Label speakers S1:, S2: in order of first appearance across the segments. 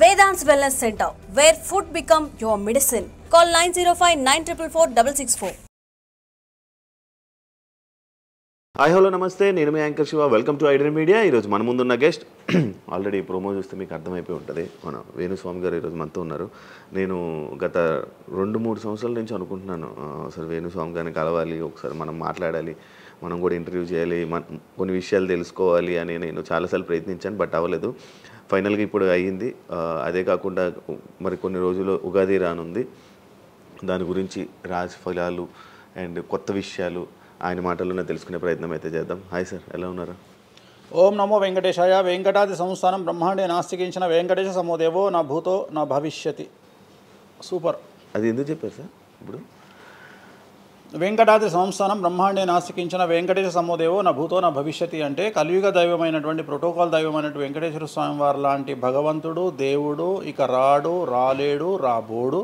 S1: Vedant's Wellness Center, where food become your medicine. Call 905-944-664.
S2: Hi hello నమస్తే, నేను మీ anchor Shiva. Welcome to Ideal Media. ఈరోజు మన ముందున్న గెస్ట్ ఆల్రెడీ ప్రోమో చూస్తే మీకు అర్థమైపోయి ఉంటుంది, మన వేణుస్వామి గారు ఈరోజు మనతో ఉన్నారు. నేను గత 2-3 సంవత్సరాల నుంచి అనుకుంటున్నాను, అసలు వేణుస్వామి గారిని కలవాలి, ఒకసారి మనం మాట్లాడాలి, మనం కూడా ఇంటర్వ్యూ చేయాలి, కొన్ని విషయాలు తెలుసుకోవాలి అని నేను చాలాసార్లు ప్రయత్నించాను, బట్ అవ్వలేదు. ఫైనల్గా ఇప్పుడు అయ్యింది. అదే కాకుండా మరి కొన్ని రోజులు ఉగాది రానుంది, దాని గురించి రాశి ఫలాలు అండ్ కొత్త విషయాలు ఆయన మాటల్లోనే తెలుసుకునే ప్రయత్నం అయితే చేద్దాం. హాయ్ సార్, ఎలా ఉన్నారు?
S3: ఓం నమో వెంకటేశాయ. వెంకటాది సంస్థానం బ్రహ్మాండే నాస్తికించిన వెంకటేశ సమోదేవో నా భూతో నా భవిష్యతి. సూపర్.
S2: అది ఎందుకు చెప్పారు సార్? ఇప్పుడు
S3: వెంకటాది సంస్థానం బ్రహ్మాండే నాస్తికించిన వెంకటేశ సమోదేవో నా భూతో నా భవిష్యతి అంటే కలియుగ దైవమైనటువంటి ప్రోటోకాల్ దైవమైనటువంటి వెంకటేశ్వర స్వామి వారు లాంటి భగవంతుడు, దేవుడు ఇక రాడు, రాలేడు, రాబోడు.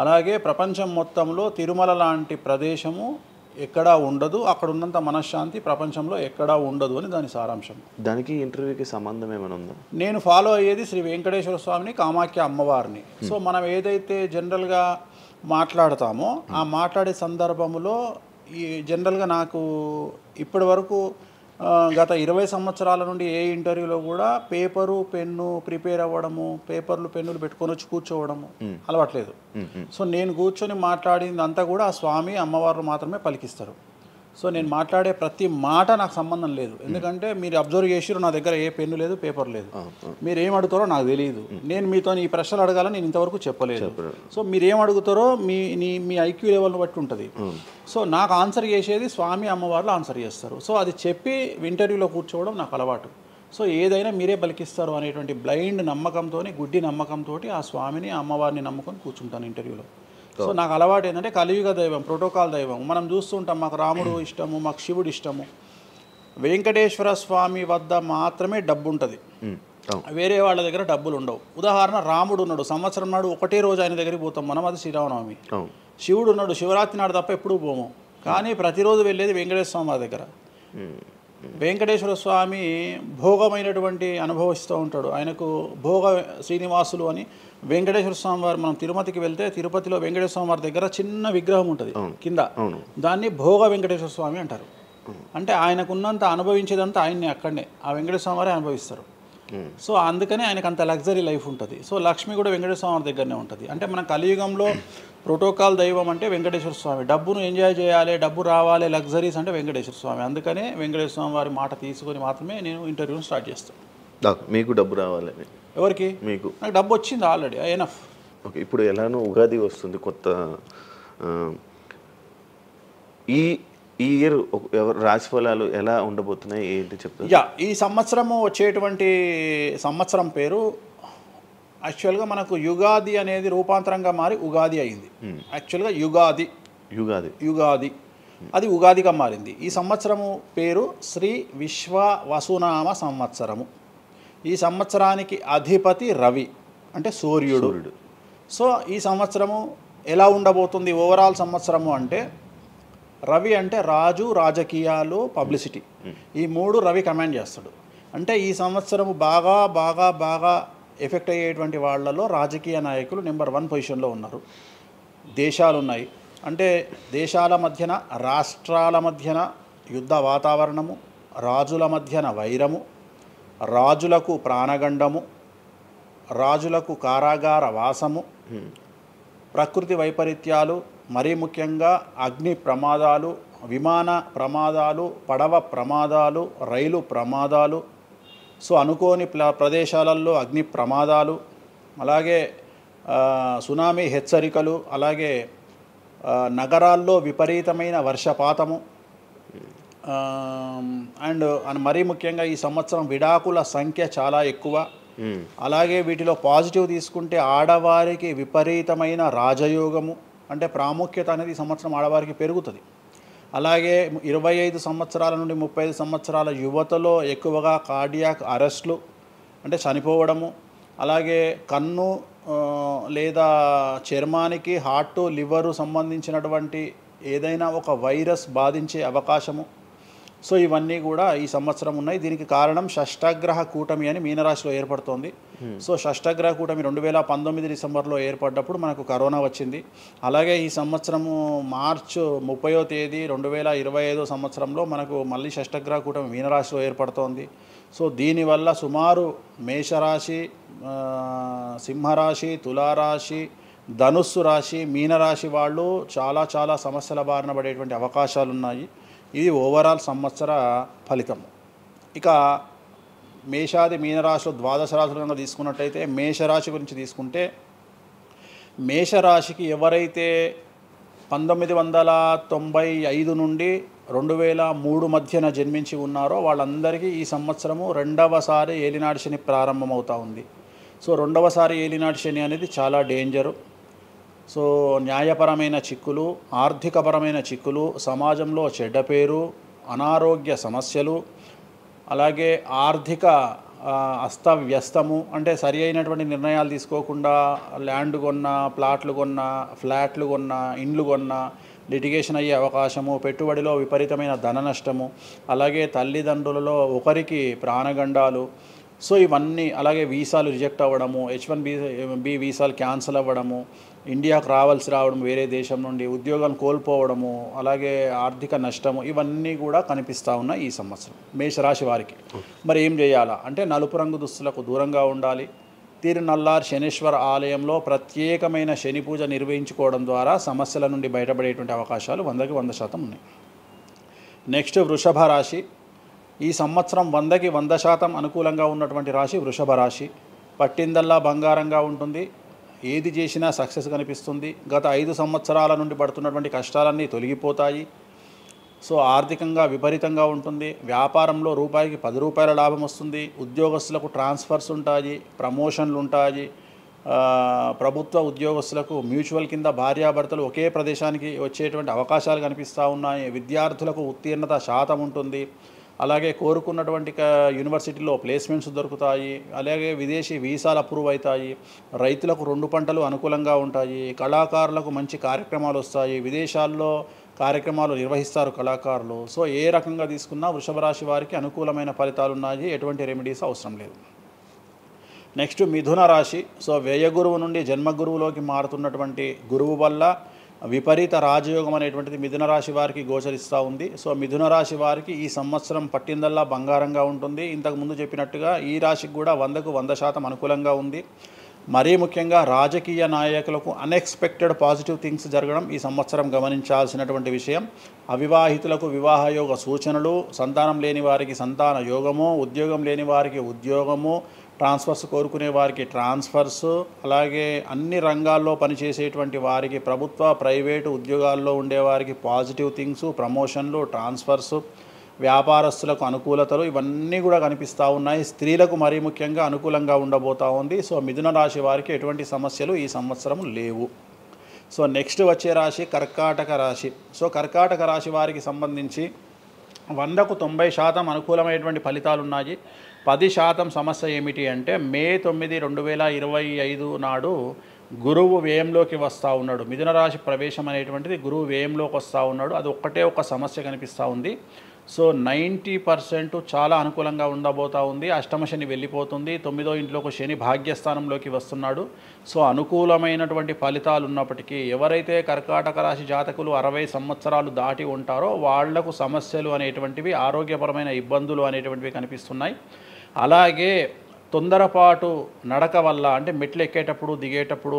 S3: అలాగే ప్రపంచం మొత్తంలో తిరుమల లాంటి ప్రదేశము ఎక్కడా ఉండదు, అక్కడ ఉన్నంత మనశ్శాంతి ప్రపంచంలో ఎక్కడా ఉండదు అని దాని సారాంశం.
S2: దానికి ఇంటర్వ్యూకి సంబంధం ఏమైనా ఉందా?
S3: నేను ఫాలో అయ్యేది శ్రీ వెంకటేశ్వర స్వామిని, కామాఖ్య అమ్మవారిని. సో మనం ఏదైతే జనరల్గా మాట్లాడతామో ఆ మాట్లాడే సందర్భంలో ఈ జనరల్గా నాకు ఇప్పటి వరకు గత 20 సంవత్సరాల నుండి ఏ ఇంటర్వ్యూలో కూడా పేపరు పెన్ను ప్రిపేర్ అవ్వడము, పేపర్లు పెన్నులు పెట్టుకొని వచ్చి కూర్చోవడము అలవాట్లేదు. సో నేను కూర్చొని మాట్లాడింది అంతా కూడా ఆ స్వామి అమ్మవారు మాత్రమే పలికిస్తారు. సో నేను మాట్లాడే ప్రతి మాట నాకు సంబంధం లేదు, ఎందుకంటే మీరు అబ్జర్వ్ చేసిరు, నా దగ్గర ఏ పెన్ను లేదు, పేపర్ లేదు. మీరు ఏం అడుగుతారో నాకు తెలియదు, నేను మీతో ఈ ప్రశ్నలు అడగాలని నేను ఇంతవరకు చెప్పలేదు. సో మీరు ఏం అడుగుతారో మీ ఐక్యూ లెవెల్ని బట్టి ఉంటుంది. సో నాకు ఆన్సర్ చేసేది స్వామి అమ్మవార్లు ఆన్సర్ చేస్తారు. సో అది చెప్పి ఇంటర్వ్యూలో కూర్చోవడం నాకు అలవాటు. సో ఏదైనా మీరే పలికిస్తారు అనేటువంటి బ్లైండ్ నమ్మకంతో, గుడ్డి నమ్మకంతో ఆ స్వామిని అమ్మవారిని నమ్ముకొని కూర్చుంటాను ఇంటర్వ్యూలో. సో నాకు అలవాటు ఏంటంటే కలియుగ దైవం, ప్రోటోకాల్ దైవం మనం చూస్తుంటాం. మాకు రాముడు ఇష్టము, మాకు శివుడు ఇష్టము. వెంకటేశ్వర స్వామి వద్ద మాత్రమే డబ్బు ఉంటుంది, వేరే వాళ్ళ దగ్గర డబ్బులు ఉండవు. ఉదాహరణ, రాముడు ఉన్నాడు, సంవత్సరం నాడు ఒకటే రోజు ఆయన దగ్గరికి పోతాం మనం, అది శ్రీరామనవమి. శివుడు ఉన్నాడు, శివరాత్రి నాడు తప్ప ఎప్పుడూ పోము, కానీ ప్రతిరోజు వెళ్ళేది వెంకటేశ్వర స్వామి వారి దగ్గర. వెంకటేశ్వర స్వామి భోగమైనటువంటి అనుభవిస్తూ ఉంటాడు. ఆయనకు భోగ శ్రీనివాసులు అని వెంకటేశ్వర స్వామి వారు, మనం తిరుపతికి వెళ్తే తిరుపతిలో వెంకటేశ్వర స్వామి వారి దగ్గర చిన్న విగ్రహం ఉంటుంది కింద, దాన్ని భోగ వెంకటేశ్వర స్వామి అంటారు. అంటే ఆయనకున్నంత అనుభవించేదంతా ఆయన్ని అక్కడనే ఆ వెంకటేశ్వర స్వామి వారే అనుభవిస్తారు. సో అందుకని ఆయనకు అంత లగ్జరీ లైఫ్ ఉంటుంది. సో లక్ష్మి కూడా వెంకటేశ్వర స్వామి వారి దగ్గరనే ఉంటుంది. అంటే మన కలియుగంలో ప్రోటోకాల్ దైవం అంటే వెంకటేశ్వర స్వామి. డబ్బును ఎంజాయ్ చేయాలి, డబ్బు రావాలి, లగ్జరీస్ అంటే వెంకటేశ్వర స్వామి. అందుకనే వెంకటేశ్వర స్వామి వారి మాట తీసుకొని మాత్రమే నేను ఇంటర్వ్యూని స్టార్ట్ చేస్తాను.
S2: మీకు డబ్బు రావాలని?
S3: ఎవరికి?
S2: మీకు. నాకు
S3: డబ్బు వచ్చింది ఆల్రెడీ, ఎనఫ్.
S2: ఓకే, ఇప్పుడు ఎలానో ఉగాది వస్తుంది, కొత్త ఈ ఇయర్ రాశి ఫలాలు ఎలా ఉండబోతున్నాయి, ఏంటి చెప్తారు?
S3: ఈ సంవత్సరము వచ్చేటువంటి సంవత్సరం పేరు యాక్చువల్గా మనకు యుగాది అనేది రూపాంతరంగా మారి ఉగాది అయింది. యాక్చువల్గా యుగాది అది ఉగాదిగా మారింది. ఈ సంవత్సరము పేరు శ్రీ విశ్వ వసునామ సంవత్సరము. ఈ సంవత్సరానికి అధిపతి రవి, అంటే సూర్యుడు. సో ఈ సంవత్సరము ఎలా ఉండబోతుంది ఓవరాల్ సంవత్సరము అంటే, రవి అంటే రాజు, రాజకీయాలు, పబ్లిసిటీ, ఈ 3 రవి కమాండ్ చేస్తాడు. అంటే ఈ సంవత్సరము బాగా బాగా బాగా ఎఫెక్ట్ అయ్యేటువంటి వాళ్ళలో రాజకీయ నాయకులు నెంబర్ 1 పొజిషన్లో ఉన్నారు. దేశాలు ఉన్నాయి, అంటే దేశాల మధ్యన, రాష్ట్రాల మధ్యన యుద్ధ వాతావరణము, రాజుల మధ్యన వైరము, రాజులకు ప్రాణగండము, రాజులకు కారాగార వాసము, ప్రకృతి వైపరీత్యాలు, మరీ ముఖ్యంగా అగ్ని ప్రమాదాలు, విమాన ప్రమాదాలు, పడవ ప్రమాదాలు, రైలు ప్రమాదాలు, సో అనుకోని ప్రదేశాలలో అగ్ని ప్రమాదాలు, అలాగే సునామీ హెచ్చరికలు, అలాగే నగరాల్లో విపరీతమైన వర్షపాతము, అండ్ మరీ ముఖ్యంగా ఈ సంవత్సరం విడాకుల సంఖ్య చాలా ఎక్కువ. అలాగే వీటిలో పాజిటివ్ తీసుకుంటే ఆడవారికి విపరీతమైన రాజయోగము, అంటే ప్రాముఖ్యత అనేది ఈ సంవత్సరం ఆడవారికి పెరుగుతుంది. అలాగే 25 సంవత్సరాల నుండి 35 సంవత్సరాల యువతలో ఎక్కువగా కార్డియాక్ అరెస్ట్లు, అంటే చనిపోవడము, అలాగే కన్ను లేదా చర్మానికి హార్ట్, లివరు సంబంధించినటువంటి ఏదైనా ఒక వైరస్ బాధించే అవకాశము, సో ఇవన్నీ కూడా ఈ సంవత్సరం ఉన్నాయి. దీనికి కారణం షష్ఠగ్రహ కూటమి అని మీనరాశిలో ఏర్పడుతోంది. సో షష్ఠగ్రహ కూటమి 2019 డిసెంబర్లో ఏర్పడ్డప్పుడు మనకు కరోనా వచ్చింది. అలాగే ఈ సంవత్సరము మార్చ్ 30వ తేదీ 2025 సంవత్సరంలో మనకు మళ్ళీ షష్ఠగ్రహ కూటమి మీనరాశిలో ఏర్పడుతోంది. సో దీనివల్ల సుమారు మేషరాశి, సింహరాశి, తులారాశి, ధనుస్సు రాశి, మీనరాశి వాళ్ళు చాలా చాలా సమస్యల బారిన పడేటువంటి అవకాశాలు ఉన్నాయి. ఇది ఓవరాల్ సంవత్సర ఫలితం. ఇక మేషాది మీనరాశిలో ద్వాదశ రాశులుగా తీసుకున్నట్టయితే మేషరాశి గురించి తీసుకుంటే, మేషరాశికి ఎవరైతే 1995 నుండి 2003 మధ్యన జన్మించి ఉన్నారో వాళ్ళందరికీ ఈ సంవత్సరము రెండవసారి ఏలినాటి శని ప్రారంభమవుతూ ఉంది. సో రెండవసారి ఏలినాటి శని అనేది చాలా డేంజరు. సో న్యాయపరమైన చిక్కులు, ఆర్థికపరమైన చిక్కులు, సమాజంలో చెడ్డ పేరు, అనారోగ్య సమస్యలు, అలాగే ఆర్థిక అస్తవ్యస్తము, అంటే సరి అయినటువంటి నిర్ణయాలు తీసుకోకుండా ల్యాండ్ కొన్నా, ప్లాట్లు కొన్నా, ఫ్లాట్లు కొన్నా, ఇండ్లు కొన్నా లిటిగేషన్ అయ్యే అవకాశము, పెట్టుబడిలో విపరీతమైన ధన నష్టము, అలాగే తల్లిదండ్రులలో ఒకరికి ప్రాణగండాలు. సో ఇవన్నీ, అలాగే వీసాలు రిజెక్ట్ అవ్వడము, H1B వీసాలు క్యాన్సిల్ అవ్వడము, ఇండియాకు రావడం వేరే దేశం నుండి, ఉద్యోగం కోల్పోవడము, అలాగే ఆర్థిక నష్టము, ఇవన్నీ కూడా కనిపిస్తూ ఉన్నాయి ఈ సంవత్సరం మేషరాశి వారికి. మరి ఏం చేయాలా అంటే నలుపు రంగు దుస్తులకు దూరంగా ఉండాలి. తిరునల్లార్ శనీశ్వర ఆలయంలో ప్రత్యేకమైన శని పూజ నిర్వహించుకోవడం ద్వారా సమస్యల నుండి బయటపడేటువంటి అవకాశాలు 100కి 100% ఉన్నాయి. నెక్స్ట్ వృషభ రాశి. ఈ సంవత్సరం 100కి 100% అనుకూలంగా ఉన్నటువంటి రాశి వృషభ రాశి. పట్టిందల్లా బంగారంగా ఉంటుంది. ఏది చేసినా సక్సెస్ కనిపిస్తుంది. గత 5 సంవత్సరాల నుండి పడుతున్నటువంటి కష్టాలన్నీ తొలగిపోతాయి. సో ఆర్థికంగా విపరీతంగా ఉంటుంది. వ్యాపారంలో రూపాయికి 10 రూపాయల లాభం వస్తుంది. ఉద్యోగస్తులకు ట్రాన్స్ఫర్స్ ఉంటాయి, ప్రమోషన్లు ఉంటాయి. ప్రభుత్వ ఉద్యోగస్తులకు మ్యూచువల్ కింద భార్యాభర్తలు ఒకే ప్రదేశానికి వచ్చేటువంటి అవకాశాలు కనిపిస్తూ ఉన్నాయి. విద్యార్థులకు ఉత్తీర్ణత శాతం ఉంటుంది. అలాగే కోరుకున్నటువంటి యూనివర్సిటీలో ప్లేస్మెంట్స్ దొరుకుతాయి. అలాగే విదేశీ వీసాలు అప్రూవ్ అవుతాయి. రైతులకు 2 పంటలు అనుకూలంగా ఉంటాయి. కళాకారులకు మంచి కార్యక్రమాలు వస్తాయి. విదేశాల్లో కార్యక్రమాలు నిర్వహిస్తారు కళాకారులు. సో ఏ రకంగా తీసుకున్నా వృషభ రాశి వారికి అనుకూలమైన ఫలితాలు ఉన్నాయి. ఎటువంటి రెమెడీస్ అవసరం లేదు. నెక్స్ట్ మిథున రాశి. సో వ్యయ గురువు నుండి జన్మ గురువులోకి మారుతున్నటువంటి గురువు వల్ల విపరీత రాజయోగం అనేటువంటిది మిథున రాశి వారికి గోచరిస్తూ ఉంది. సో మిథున రాశి వారికి ఈ సంవత్సరం పట్టిందల్లా బంగారంగా ఉంటుంది. ఇంతకుముందు చెప్పినట్టుగా ఈ రాశికి కూడా 100కు 100% అనుకూలంగా ఉంది. మరీ ముఖ్యంగా రాజకీయ నాయకులకు అన్ఎక్స్పెక్టెడ్ పాజిటివ్ థింగ్స్ జరగడం ఈ సంవత్సరం గమనించాల్సినటువంటి విషయం. అవివాహితులకు వివాహయోగ సూచనలు, సంతానం లేని వారికి సంతాన యోగము, ఉద్యోగం లేని వారికి ఉద్యోగము, ట్రాన్స్ఫర్స్ కోరుకునే వారికి ట్రాన్స్ఫర్స్, అలాగే అన్ని రంగాల్లో పనిచేసేటువంటి వారికి, ప్రభుత్వ ప్రైవేటు ఉద్యోగాల్లో ఉండేవారికి పాజిటివ్ థింగ్స్, ప్రమోషన్లు, ట్రాన్స్ఫర్స్, వ్యాపారస్తులకు అనుకూలతలు, ఇవన్నీ కూడా కనిపిస్తూ ఉన్నాయి. స్త్రీలకు మరీ ముఖ్యంగా అనుకూలంగా ఉండబోతూ ఉంది. సో మిథున రాశి వారికి ఎటువంటి సమస్యలు ఈ సంవత్సరం లేవు. సో నెక్స్ట్ వచ్చే రాశి కర్కాటక రాశి. సో కర్కాటక రాశి వారికి సంబంధించి 100కు 90% అనుకూలమైనటువంటి ఫలితాలు ఉన్నాయి. 10% సమస్య ఏమిటి అంటే మే 9, 2025 నాడు గురువు వ్యయంలోకి వస్తూ ఉన్నాడు. మిథున రాశి ప్రవేశం అనేటువంటిది గురువు వ్యయంలోకి వస్తూ ఉన్నాడు. అది ఒక్కటే ఒక సమస్య కనిపిస్తూ ఉంది. సో 90% చాలా అనుకూలంగా ఉండబోతూ ఉంది. అష్టమ శని వెళ్ళిపోతుంది. 9వ ఇంట్లోకి శని భాగ్యస్థానంలోకి వస్తున్నాడు. సో అనుకూలమైనటువంటి ఫలితాలు ఉన్నప్పటికీ ఎవరైతే కర్కాటక రాశి జాతకులు 60 సంవత్సరాలు దాటి ఉంటారో వాళ్లకు సమస్యలు అనేటువంటివి, ఆరోగ్యపరమైన ఇబ్బందులు అనేటువంటివి కనిపిస్తున్నాయి. అలాగే తొందరపాటు నడక వల్ల, అంటే మెట్లు ఎక్కేటప్పుడు దిగేటప్పుడు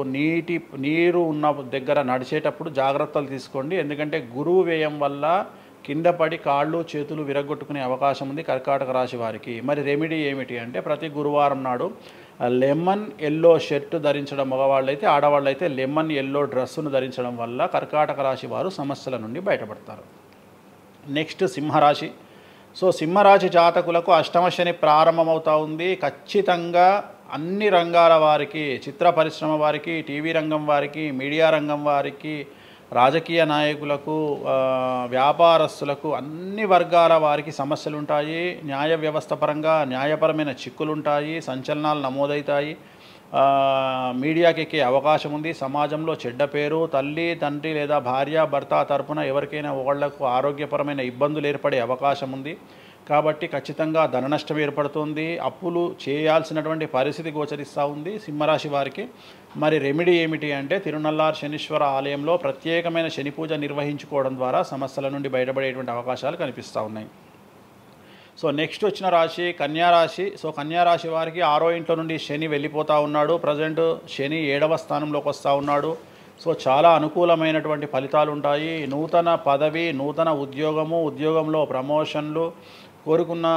S3: నీరు ఉన్న దగ్గర నడిచేటప్పుడు జాగ్రత్తలు తీసుకోండి. ఎందుకంటే గురువు వ్యయం వల్ల కింద పడి కాళ్ళు చేతులు విరగొట్టుకునే అవకాశం ఉంది కర్కాటక రాశి వారికి. మరి రెమెడీ ఏమిటి అంటే ప్రతి గురువారం నాడు లెమన్ ఎల్లో షర్ట్ ధరించడం మగవాళ్ళైతే, ఆడవాళ్ళైతే లెమన్ ఎల్లో డ్రెస్సును ధరించడం వల్ల కర్కాటక రాశి వారు సమస్యల నుండి బయటపడతారు. నెక్స్ట్ సింహరాశి. సో సింహరాశి జాతకులకు అష్టమ శని ప్రారంభమవుతూ ఉంది. ఖచ్చితంగా అన్ని రంగాల వారికి, చిత్ర పరిశ్రమ వారికి, టీవీ రంగం వారికి, మీడియా రంగం వారికి, రాజకీయ నాయకులకు, వ్యాపారస్తులకు, అన్ని వర్గాల వారికి సమస్యలు ఉంటాయి. న్యాయ వ్యవస్థ పరంగా న్యాయపరమైన చిక్కులుంటాయి, సంచలనాలు నమోదవుతాయి, మీడియాకి ఎక్కే అవకాశం ఉంది. సమాజంలో చెడ్డ పేరు, తల్లి తండ్రి లేదా భార్య భర్త తరపున ఎవరికైనా ఒకళ్లకు ఆరోగ్యపరమైన ఇబ్బందులు ఏర్పడే అవకాశం ఉంది. కాబట్టి ఖచ్చితంగా ధన నష్టం ఏర్పడుతుంది, అప్పులు చేయాల్సినటువంటి పరిస్థితి గోచరిస్తూ ఉంది సింహరాశి వారికి. మరి రెమెడీ ఏమిటి అంటే తిరునల్లార్ శనీశ్వర ఆలయంలో ప్రత్యేకమైన శని పూజ నిర్వహించుకోవడం ద్వారా సమస్యల నుండి బయటపడేటువంటి అవకాశాలు కనిపిస్తూ ఉన్నాయి. సో నెక్స్ట్ వచ్చిన రాశి కన్యారాశి. సో కన్యారాశి వారికి 6వ ఇంట్లో నుండి శని వెళ్ళిపోతూ ఉన్నాడు. ప్రజెంట్ శని 7వ స్థానంలోకి వస్తూ ఉన్నాడు. సో చాలా అనుకూలమైనటువంటి ఫలితాలు ఉంటాయి. నూతన పదవి, నూతన ఉద్యోగంలో ప్రమోషన్లు, కోరుకున్న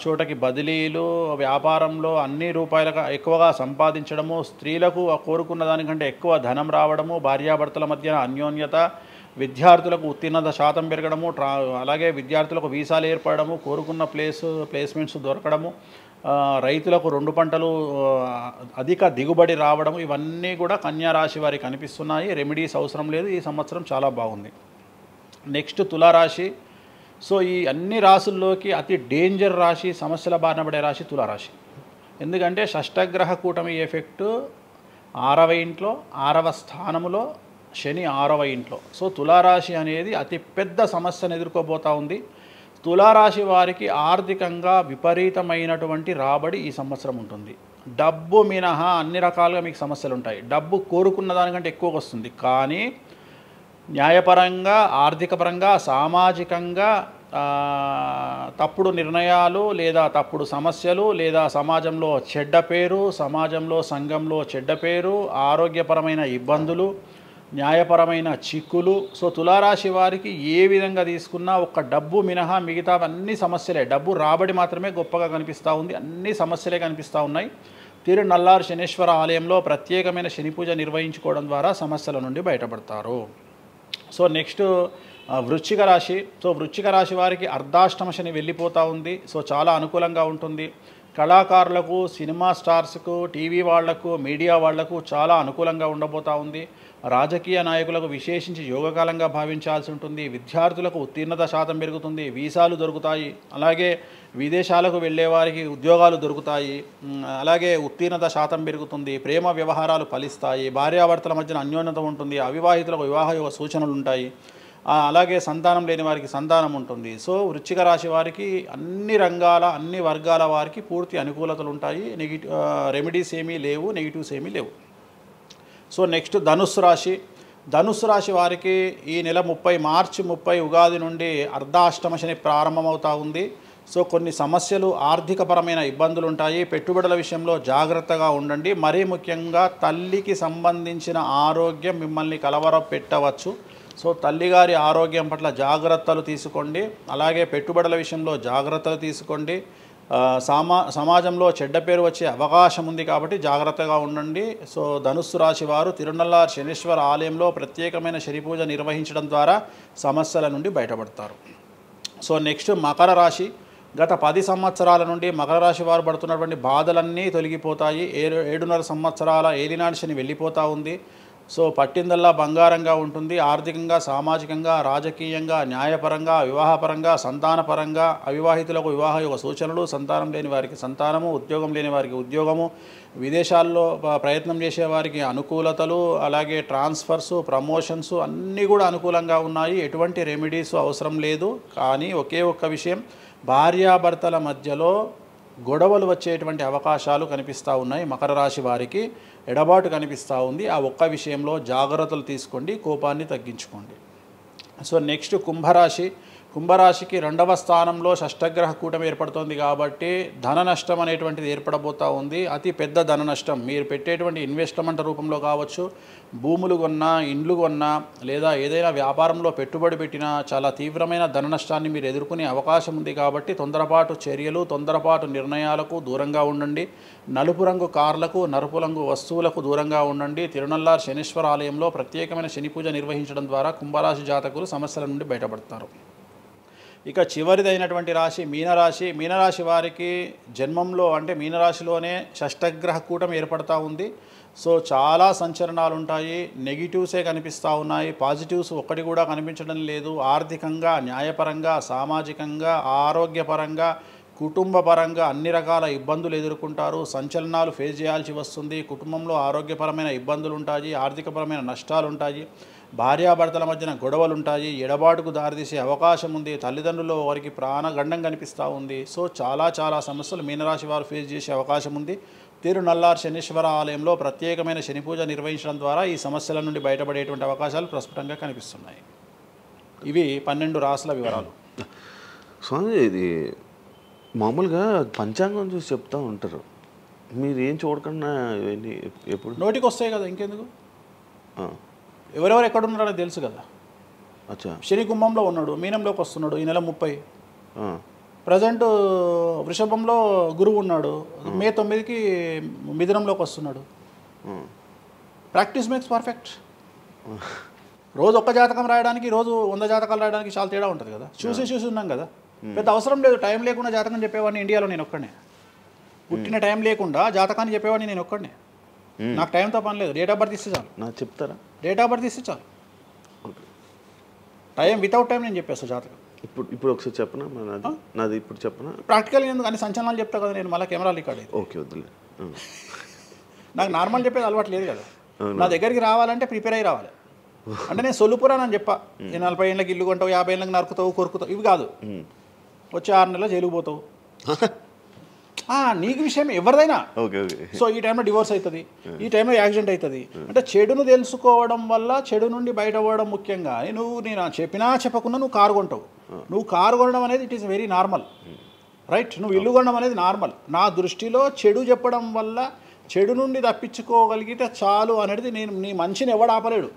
S3: చోటకి బదిలీలు, వ్యాపారంలో అన్ని రూపాయలకు ఎక్కువగా సంపాదించడము, స్త్రీలకు కోరుకున్న దానికంటే ఎక్కువ ధనం రావడము, భార్యాభర్తల మధ్య అన్యోన్యత, విద్యార్థులకు ఉత్తీర్ణత శాతం పెరగడము, అలాగే విద్యార్థులకు వీసాలు ఏర్పడము, కోరుకున్న ప్లేస్మెంట్స్ దొరకడము, రైతులకు 2 పంటలు అధిక దిగుబడి రావడము, ఇవన్నీ కూడా కన్యా రాశి వారికి కనిపిస్తున్నాయి. రెమెడీస్ అవసరం లేదు, ఈ సంవత్సరం చాలా బాగుంది. నెక్స్ట్ తులారాశి. సో ఈ అన్ని రాశుల్లోకి అతి డేంజర్ రాశి, సమస్యల బారిన పడే రాశి తులారాశి. ఎందుకంటే షష్టగ్రహ కూటమి ఎఫెక్టు 6వ ఇంట్లో, 6వ స్థానంలో శని 6వ ఇంట్లో. సో తులారాశి అనేది అతి పెద్ద సమస్యను ఎదుర్కోబోతూ ఉంది. తులారాశి వారికి ఆర్థికంగా విపరీతమైనటువంటి రాబడి ఈ సంవత్సరం ఉంటుంది. డబ్బు మినహా అన్ని రకాలుగా మీకు సమస్యలు ఉంటాయి. డబ్బు కోరుకున్న దానికంటే ఎక్కువగా వస్తుంది, కానీ న్యాయపరంగా, ఆర్థికపరంగా, సామాజికంగా తప్పుడు నిర్ణయాలు లేదా తప్పుడు సమస్యలు లేదా సమాజంలో చెడ్డ పేరు, సమాజంలో సంఘంలో చెడ్డ పేరు, ఆరోగ్యపరమైన ఇబ్బందులు, న్యాయపరమైన చిక్కులు. సో తులారాశి వారికి ఏ విధంగా తీసుకున్నా ఒక్క డబ్బు మినహా మిగతావన్నీ సమస్యలే. డబ్బు రాబడి మాత్రమే గొప్పగా కనిపిస్తూ ఉంది, అన్ని సమస్యలే కనిపిస్తూ ఉన్నాయి. తిరునల్లార్ శనీశ్వర ఆలయంలో ప్రత్యేకమైన శని పూజ నిర్వహించుకోవడం ద్వారా సమస్యల నుండి బయటపడతారు. సో నెక్స్ట్ వృశ్చిక రాశి. సో వృశ్చిక రాశి వారికి అర్ధాష్టమ శని వెళ్ళిపోతూ ఉంది. సో చాలా అనుకూలంగా ఉంటుంది. కళాకారులకు, సినిమా స్టార్స్కు, టీవీ వాళ్లకు, మీడియా వాళ్లకు చాలా అనుకూలంగా ఉండబోతూ ఉంది. రాజకీయ నాయకులకు విశేషించి యోగకాలంగా భావించాల్సి ఉంటుంది. విద్యార్థులకు ఉత్తీర్ణత శాతం పెరుగుతుంది, వీసాలు దొరుకుతాయి, అలాగే విదేశాలకు వెళ్ళే వారికి ఉద్యోగాలు దొరుకుతాయి, అలాగే ఉత్తీర్ణత శాతం పెరుగుతుంది, ప్రేమ వ్యవహారాలు ఫలిస్తాయి, భార్యాభర్తల మధ్యన అన్యోన్యత ఉంటుంది, అవివాహితులకు వివాహ యోగ సూచనలు ఉంటాయి, అలాగే సంతానం లేని వారికి సంతానం ఉంటుంది. సో వృశ్చిక రాశి వారికి అన్ని రంగాల, అన్ని వర్గాల వారికి పూర్తి అనుకూలతలు ఉంటాయి. రెమెడీస్ ఏమీ లేవు, నెగిటివ్స్ ఏమీ లేవు. సో నెక్స్ట్ ధనుస్సు రాశి. ధనుస్సు రాశి వారికి ఈ నెల మార్చి 30 ఉగాది నుండి అర్ధాష్టమ శని ప్రారంభమవుతూ ఉంది. సో కొన్ని సమస్యలు, ఆర్థికపరమైన ఇబ్బందులు ఉంటాయి. పెట్టుబడుల విషయంలో జాగ్రత్తగా ఉండండి. మరీ ముఖ్యంగా తల్లికి సంబంధించిన ఆరోగ్యం మిమ్మల్ని కలవరపెట్టవచ్చు. సో తల్లిగారి ఆరోగ్యం పట్ల జాగ్రత్తలు తీసుకోండి. అలాగే పెట్టుబడుల విషయంలో జాగ్రత్తలు తీసుకోండి. సమాజంలో చెడ్డ పేరు వచ్చే అవకాశం ఉంది, కాబట్టి జాగ్రత్తగా ఉండండి. సో ధనుస్సు రాశి వారు తిరునల్లార్ శనీశ్వర ఆలయంలో ప్రత్యేకమైన శని పూజ నిర్వహించడం ద్వారా సమస్యల నుండి బయటపడతారు. సో నెక్స్ట్ మకర రాశి. గత 10 సంవత్సరాల నుండి మకర రాశి వారు పడుతున్నటువంటి బాధలన్నీ తొలగిపోతాయి. 7.5 సంవత్సరాల ఏలినాటి శని వెళ్ళిపోతూ ఉంది. సో పట్టిందల్లా బంగారంగా ఉంటుంది. ఆర్థికంగా, సామాజికంగా, రాజకీయంగా, న్యాయపరంగా, వివాహపరంగా, సంతానపరంగా, అవివాహితులకు వివాహ యోగ సూచనలు, సంతానం లేని వారికి సంతానము, ఉద్యోగం లేని వారికి ఉద్యోగము, విదేశాల్లో ప్రయత్నం చేసే వారికి అనుకూలతలు, అలాగే ట్రాన్స్ఫర్స్, ప్రమోషన్స్ అన్నీ కూడా అనుకూలంగా ఉన్నాయి. ఎటువంటి రెమెడీస్ అవసరం లేదు. కానీ ఒకే ఒక్క విషయం, భార్యాభర్తల మధ్యలో గొడవలు వచ్చేటువంటి అవకాశాలు కనిపిస్తూ ఉన్నాయి. మకర రాశి వారికి ఎడబాటు కనిపిస్తూ ఉంది. ఆ ఒక్క విషయంలో జాగ్రత్తలు తీసుకోండి, కోపాన్ని తగ్గించుకోండి. సో నెక్స్ట్ కుంభరాశి. కుంభరాశికి 2వ స్థానంలో షష్టగ్రహ కూటమి ఏర్పడుతోంది, కాబట్టి ధన నష్టం అనేటువంటిది ఏర్పడబోతూ ఉంది. అతి పెద్ద ధన నష్టం మీరు పెట్టేటువంటి ఇన్వెస్ట్మెంట్ రూపంలో కావచ్చు, భూములు కొన్నా, ఇండ్లు కొన్నా, లేదా ఏదైనా వ్యాపారంలో పెట్టుబడి పెట్టినా చాలా తీవ్రమైన ధన నష్టాన్ని మీరు ఎదుర్కొనే అవకాశం ఉంది. కాబట్టి తొందరపాటు చర్యలు, తొందరపాటు నిర్ణయాలకు దూరంగా ఉండండి. నలుపు రంగు కార్లకు, నలుపు రంగు వస్తువులకు దూరంగా ఉండండి. తిరునల్లార్ శనీశ్వర ఆలయంలో ప్రత్యేకమైన శని పూజ నిర్వహించడం ద్వారా కుంభరాశి జాతకులు సమస్యల నుండి బయటపడతారు. ఇక చివరిదైనటువంటి రాశి మీనరాశి. మీనరాశి వారికి జన్మంలో అంటే మీనరాశిలోనే షష్టగ్రహ కూటమి ఏర్పడతా ఉంది. సో చాలా సంచలనాలు ఉంటాయి. నెగిటివ్సే కనిపిస్తూ ఉన్నాయి, పాజిటివ్స్ ఒక్కటి కూడా కనిపించడం లేదు. ఆర్థికంగా, న్యాయపరంగా, సామాజికంగా, ఆరోగ్యపరంగా, కుటుంబపరంగా అన్ని రకాల ఇబ్బందులు ఎదుర్కొంటారు. సంచలనాలు ఫేస్ చేయాల్సి వస్తుంది. కుటుంబంలో ఆరోగ్యపరమైన ఇబ్బందులు ఉంటాయి, ఆర్థికపరమైన నష్టాలు ఉంటాయి, భార్యాభర్తల మధ్యన గొడవలు ఉంటాయి, ఎడబాటుకు దారితీసే అవకాశం ఉంది. తల్లిదండ్రుల్లో వారికి ప్రాణగండం కనిపిస్తూ ఉంది. సో చాలా సమస్యలు మీనరాశి వారు ఫేస్ చేసే అవకాశం ఉంది. తిరునల్లార్ శనీశ్వర ఆలయంలో ప్రత్యేకమైన శని పూజ నిర్వహించడం ద్వారా ఈ సమస్యల నుండి బయటపడేటువంటి అవకాశాలు ప్రస్ఫుటంగా కనిపిస్తున్నాయి. ఇవి 12 రాశుల వివరాలు.
S2: స్వామి, ఇది మామూలుగా పంచాంగం చూసి చెప్తూ ఉంటారు, మీరు ఏం చూడకుండా ఇవన్నీ ఎప్పుడు
S3: నోటికి వస్తాయి కదా, ఇంకెందుకు? ఎవరెవరు ఎక్కడున్నారో తెలుసు కదా.
S2: అచ్చా.
S3: శని కుంభంలో ఉన్నాడు, మీనంలోకి వస్తున్నాడు ఈ నెల 30. ప్రజెంట్ వృషభంలో గురువు ఉన్నాడు, మే 9కి మిథునంలోకి వస్తున్నాడు. Practice makes perfect. రోజు ఒక్క జాతకం రాయడానికి రోజు 100 జాతకాలు రాయడానికి చాలా తేడా ఉంటుంది కదా. చూసి ఉన్నాం కదా, పెద్ద అవసరం లేదు. టైం లేకుండా జాతకం చెప్పేవాడిని ఇండియాలో నేను ఒక్కడే. పుట్టిన టైం లేకుండా జాతకాన్ని చెప్పేవాడిని నేను ఒక్కడే. నాకు టైంతో పని లేదు, డేట్ ఆఫ్ బర్త్ ఇస్తే చాలు.
S2: నాకు చెప్తారా?
S3: డేట్ ఆఫ్ బర్త్ ఇస్తే చాలు. టైం వితౌట్ టైం నేను చెప్పేస్తాను జాతకం.
S2: ఇప్పుడు ఒకసారి చెప్పనా? నాది ఇప్పుడు చెప్పనా?
S3: ప్రాక్టికల్గా ఎందుకు అన్ని సంచలనాలు చెప్తా కదా నేను, మళ్ళీ కెమెరా రికార్డ్ అయితే.
S2: ఓకే, వద్దులే.
S3: నాకు నార్మల్ చెప్పేది అలవాటు లేదు కదా. నా దగ్గరికి రావాలంటే ప్రిపేర్ అయ్యి రావాలి. అంటే నేను సొల్లుపురా అని చెప్పా, 40 ఏళ్ళకి ఇల్లు కొంటావు, 50 ఏళ్ళకి నరుకుతావు, కొరుకుతావు, ఇవి కాదు. వచ్చే 6 నెలలు జైలుకు పోతావు. నీకు విషయం ఎవరిదైనా. సో ఈ టైంలో డివోర్స్ అవుతుంది, ఈ టైంలో యాక్సిడెంట్ అవుతుంది. అంటే చెడును తెలుసుకోవడం వల్ల చెడు నుండి బయటపడడం ముఖ్యంగా. నేను చెప్పినా చెప్పకుండా నువ్వు కారు కొంటావు. నువ్వు కారు కొనడం అనేది it is very normal, right? నువ్వు ఇల్లు కొనడం అనేది నార్మల్. నా దృష్టిలో చెడు చెప్పడం వల్ల చెడు నుండి తప్పించుకోగలిగితే చాలు అనేది. నీ మనిషిని ఎవడు ఆపలేడు,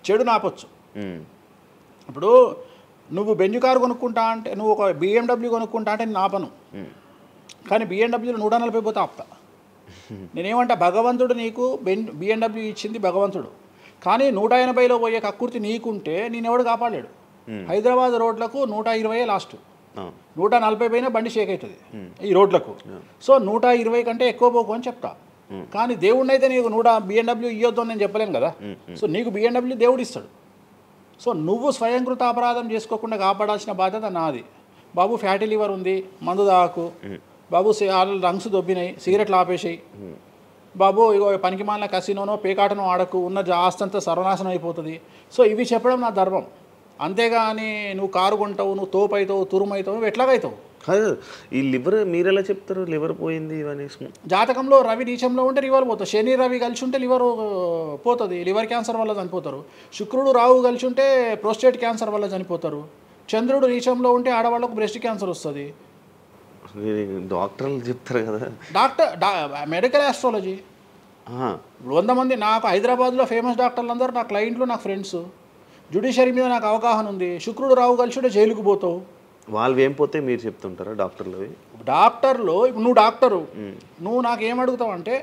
S3: చెడు నాపొచ్చు. ఇప్పుడు నువ్వు బెంజ్ కారు కొనుక్కుంటా అంటే, నువ్వు ఒక BMW కొనుక్కుంటా అంటే నేను ఆపను. కానీ BMWలో 140 పోతే ఆపుతా. నేనేమంటా, భగవంతుడు నీకు BMW ఇచ్చింది భగవంతుడు, కానీ 180లో పోయే కక్కుర్తి నీకుంటే నేనెవడు కాపాడాడు. హైదరాబాద్ రోడ్లకు 120 లాస్ట్, 140 పైన బండి షేక్ అవుతుంది ఈ రోడ్లకు. సో 120 కంటే ఎక్కువ పోకు అని చెప్తా. కానీ దేవుడిని అయితే నీకు BMW ఇవ్వద్దు అని నేను చెప్పలేను కదా. సో నీకు BMW దేవుడు ఇస్తాడు. సో నువ్వు స్వయంకృత అపరాధం చేసుకోకుండా కాపాడాల్సిన బాధ్యత నాది. బాబు ఫ్యాటీ లివర్ ఉంది, మందు దాకు. బాబు లంగ్స్ దొబ్బినాయి, సిగరెట్లు ఆపేసాయి. బాబు ఇగో పనికి మాలిన కసినోనో పేకాటనో ఆడకు, ఉన్న ఆస్తంతా సర్వనాశనం అయిపోతుంది. సో ఇవి చెప్పడం నా ధర్మం. అంతేగాని నువ్వు కారు కొంటావు, నువ్వు తోపు అవుతావు, తురుము అవుతావు, నువ్వు ఎట్లాగైతావు?
S2: కాదు, ఈ లివర్ మీరు ఎలా చెప్తారు లివర్ పోయింది ఇవన్నీ?
S3: జాతకంలో రవి నీచంలో ఉంటే లివర్ పోతుంది, శని రవి కలిసి ఉంటే లివర్ పోతుంది, లివర్ క్యాన్సర్ వల్ల చనిపోతారు. శుక్రుడు రాహు కలిసి ఉంటే ప్రోస్టేట్ క్యాన్సర్ వల్ల చనిపోతారు. చంద్రుడు నీచంలో ఉంటే ఆడవాళ్ళకు బ్రెస్ట్ క్యాన్సర్ వస్తుంది.
S2: డాక్టర్లు చెప్తారు కదా.
S3: మెడికల్ ఆస్ట్రాలజీ 100 మంది నాకు హైదరాబాద్లో ఫేమస్ డాక్టర్లు అందరూ నా క్లయింట్లు, నా ఫ్రెండ్స్. జ్యుడిషియరీ మీద నాకు అవగాహన ఉంది. శుక్రుడు రాహు కలిసి ఉంటే జైలుకు పోతావు.
S2: వాళ్ళు ఏం పోతే మీరు చెప్తుంటారా డాక్టర్లు?
S3: డాక్టర్లు నువ్వు డాక్టరు, నువ్వు నాకు ఏం అడుగుతావు అంటే,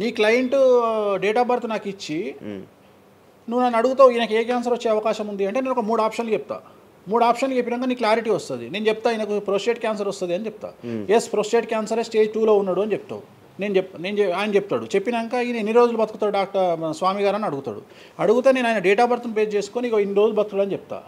S3: నీ క్లయింట్ డేట్ ఆఫ్ బర్త్ నాకు ఇచ్చి నువ్వు నన్ను అడుగుతావు ఈయనకి ఏ క్యాన్సర్ వచ్చే అవకాశం ఉంది అంటే, నేను ఒక 3 ఆప్షన్లు చెప్తా. 3 ఆప్షన్లు చెప్పినాక నీ క్లారిటీ వస్తుంది. నేను చెప్తా ఈయనకు ప్రోస్టేట్ క్యాన్సర్ వస్తుంది అని చెప్తా. ఎస్, ప్రోస్టేట్ క్యాన్సరే స్టేజ్ 2లో ఉన్నాడు అని చెప్తావు. ఆయన చెప్తాడు. చెప్పినాక ఈయన ఎన్ని రోజులు బతుకుతాడు డాక్టర్ స్వామి గారు అని అడుగుతాడు. అడిగితే నేను ఆయన డేట్ ఆఫ్ బర్త్ని బేస్ చేసుకొని ఇక ఇన్ని రోజులు బతుకుతాడు అని చెప్తా.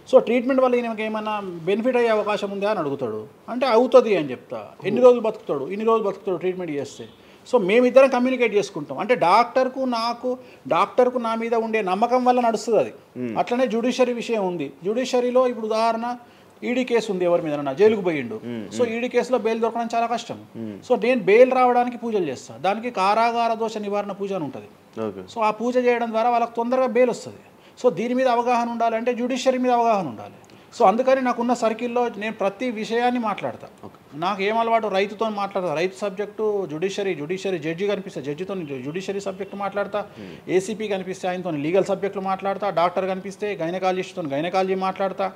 S3: సో ట్రీట్మెంట్ వల్ల ఈయనకి ఏమైనా బెనిఫిట్ అయ్యే అవకాశం ఉందా అని అడుగుతాడు. అంటే అవుతుంది అని చెప్తా. ఎన్ని రోజులు బతుకుతాడు? ఇన్ని రోజులు బతుకుతాడు ట్రీట్మెంట్ చేస్తే. సో మేమిద్దరం కమ్యూనికేట్ చేసుకుంటాం. అంటే డాక్టర్కు నా మీద ఉండే నమ్మకం వల్ల నడుస్తుంది అది. అట్లనే జ్యుడిషియరీ విషయం ఉంది. జ్యుడిషియరీలో ఇప్పుడు ఉదాహరణ ఈడీ కేసు ఉంది, ఎవరి మీద జైలుకు పోయిండు. సో ఈడీ కేసులో బెయిల్ దొరకడం చాలా కష్టం. సో నేను బెయిల్ రావడానికి పూజలు చేస్తాను. దానికి కారాగార దోష నివారణ పూజ అని ఉంటుంది. సో ఆ పూజ చేయడం ద్వారా వాళ్ళకి తొందరగా బెయిల్ వస్తుంది. సో దీని మీద అవగాహన ఉండాలంటే జ్యుడిషియరీ మీద అవగాహన ఉండాలి. సో అందుకని నాకున్న సర్కిల్లో నేను ప్రతి విషయాన్ని మాట్లాడతాను. నాకు ఏం అలవాటు, రైతుతో మాట్లాడతా. రైతు సబ్జెక్టు జుడిషియరీ జడ్జి కనిపిస్తే జడ్జితో జుడిషియరీ సబ్జెక్టు మాట్లాడతా. ఏసీపీ కనిపిస్తే ఆయనతో లీగల్ సబ్జెక్టులు మాట్లాడతా. డాక్టర్ కనిపిస్తే గైనకాలజిస్ట్తో గైనకాలజీ మాట్లాడతా.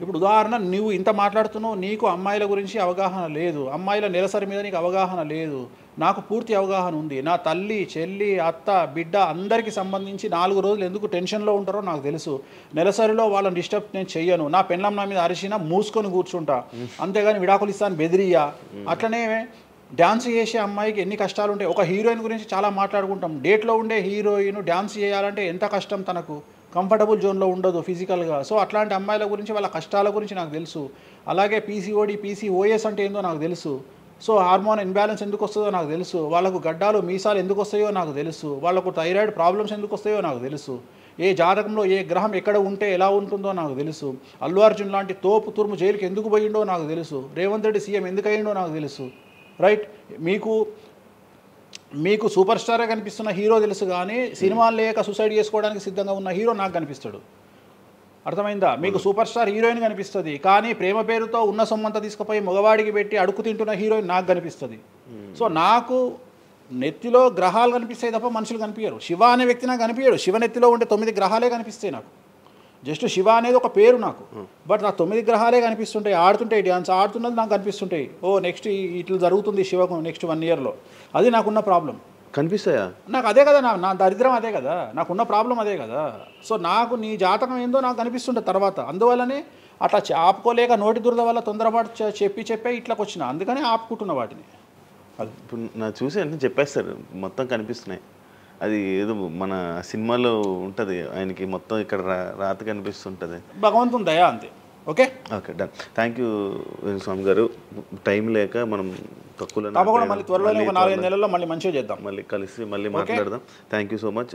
S3: ఇప్పుడు ఉదాహరణ, నువ్వు ఇంత మాట్లాడుతున్నావు, నీకు అమ్మాయిల గురించి అవగాహన లేదు, అమ్మాయిల నెలసరి మీద నీకు అవగాహన లేదు. నాకు పూర్తి అవగాహన ఉంది. నా తల్లి, చెల్లి, అత్త, బిడ్డ అందరికీ సంబంధించి 4 రోజులు ఎందుకు టెన్షన్లో ఉంటారో నాకు తెలుసు. నెలసరిలో వాళ్ళని డిస్టర్బ్ నేను చెయ్యను. నా పెళ్ళం నా మీద అరిచినా మూసుకొని కూర్చుంటా, అంతేగాని విడాకులు ఇస్తాను బెదిరియా. అట్లనే డ్యాన్స్ చేసే అమ్మాయికి ఎన్ని కష్టాలు ఉంటాయి. ఒక హీరోయిన్ గురించి చాలా మాట్లాడుకుంటాం. డేట్లో ఉండే హీరోయిన్ డ్యాన్స్ చేయాలంటే ఎంత కష్టం, తనకు కంఫర్టబుల్ జోన్లో ఉండదు ఫిజికల్గా. సో అట్లాంటి అమ్మాయిల గురించి, వాళ్ళ కష్టాల గురించి నాకు తెలుసు. అలాగే పీసీఓడి, పీసీఓఎస్ అంటే ఏందో నాకు తెలుసు. సో హార్మోన్ ఇన్బ్యాలెన్స్ ఎందుకు వస్తుందో నాకు తెలుసు. వాళ్ళకు గడ్డాలు, మీసాలు ఎందుకు వస్తాయో నాకు తెలుసు. వాళ్ళకు థైరాయిడ్ ప్రాబ్లమ్స్ ఎందుకు వస్తాయో నాకు తెలుసు. ఏ జాతకంలో ఏ గ్రహం ఎక్కడ ఉంటే ఎలా ఉంటుందో నాకు తెలుసు. అల్లు అర్జున్ లాంటి తోపు తురుము జైలుకి ఎందుకు పోయిండో నాకు తెలుసు. రేవంత్ రెడ్డి సీఎం ఎందుకు అయ్యిండో నాకు తెలుసు. రైట్, మీకు సూపర్ స్టార్గా కనిపిస్తున్న హీరో తెలుసు, కానీ సినిమాలు లేక సూసైడ్ చేసుకోవడానికి సిద్ధంగా ఉన్న హీరో నాకు కనిపిస్తాడు. అర్థమైందా? మీకు సూపర్ స్టార్ హీరోయిన్ కనిపిస్తుంది, కానీ ప్రేమ పేరుతో ఉన్న సొమ్మంతా తీసుకుపోయి మగవాడికి పెట్టి అడుగు తింటున్న హీరోయిన్ నాకు కనిపిస్తుంది. సో నాకు నెత్తిలో గ్రహాలు కనిపిస్తాయి తప్ప మనుషులు కనిపించరు. శివ అనే వ్యక్తి నాకు కనిపించాడు. శివ నెత్తిలో ఉండే 9 గ్రహాలే కనిపిస్తాయి నాకు. జస్ట్ శివ అనేది ఒక పేరు నాకు, బట్ నాకు 9 గ్రహాలే కనిపిస్తుంటాయి. ఆడుతుంటాయి, డ్యాన్స్ ఆడుతున్నది నాకు కనిపిస్తుంటాయి. నెక్స్ట్ ఇట్లా జరుగుతుంది శివకు నెక్స్ట్ 1 ఇయర్లో. అది నాకున్న ప్రాబ్లం.
S2: కనిపిస్తాయా?
S3: నాకు అదే కదా, నా దరిద్రం అదే కదా, నాకున్న ప్రాబ్లం అదే కదా. సో నాకు నీ జాతకం ఏందో నాకు కనిపిస్తుంటుంది తర్వాత. అందువల్లనే అట్లా ఆపుకోలేక నోటి దురద వల్ల తొందరపాటు చెప్పే ఇట్లా వచ్చిన, అందుకనే ఆపుకుంటున్న వాటిని.
S2: అది ఇప్పుడు నా చూసి అంటే చెప్పేస్తారు, మొత్తం కనిపిస్తున్నాయి. అది ఏదో మన సినిమాలో ఉంటుంది, ఆయనకి మొత్తం ఇక్కడ రాత కనిపిస్తుంటుంది.
S3: భగవంతుని దయ అంతే. Okay
S2: done. Thank you Venu Swamy గారు. టైం లేక మనం తక్కువ
S3: తప్పకుండా మళ్ళీ త్వరలోనే ఒక 4-5 నెలల్లో మళ్ళీ మంచిగా చేద్దాం,
S2: మళ్ళీ కలిసి మళ్ళీ మాట్లాడదాం. Thank you so much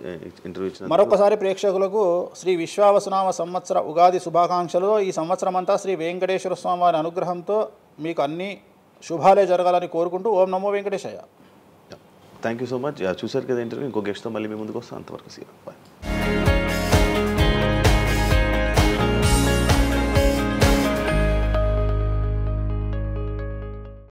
S2: interview ఇచ్చిన.
S3: మరొకసారి ప్రేక్షకులకు శ్రీ విశ్వావసునామ సంవత్సర ఉగాది శుభాకాంక్షలు. ఈ సంవత్సరం అంతా శ్రీ వెంకటేశ్వర స్వామి వారి అనుగ్రహంతో మీకు అన్ని శుభాలే జరగాలని కోరుకుంటూ ఓం నమో Venkateshayya.
S2: Thank you so much. చూసారు కదా ఇంటర్వ్యూ. ఇంకో గెస్ట్తో మళ్ళీ మీ ముందుకు వస్తాం. అంతవరకు సీ. బాయ్.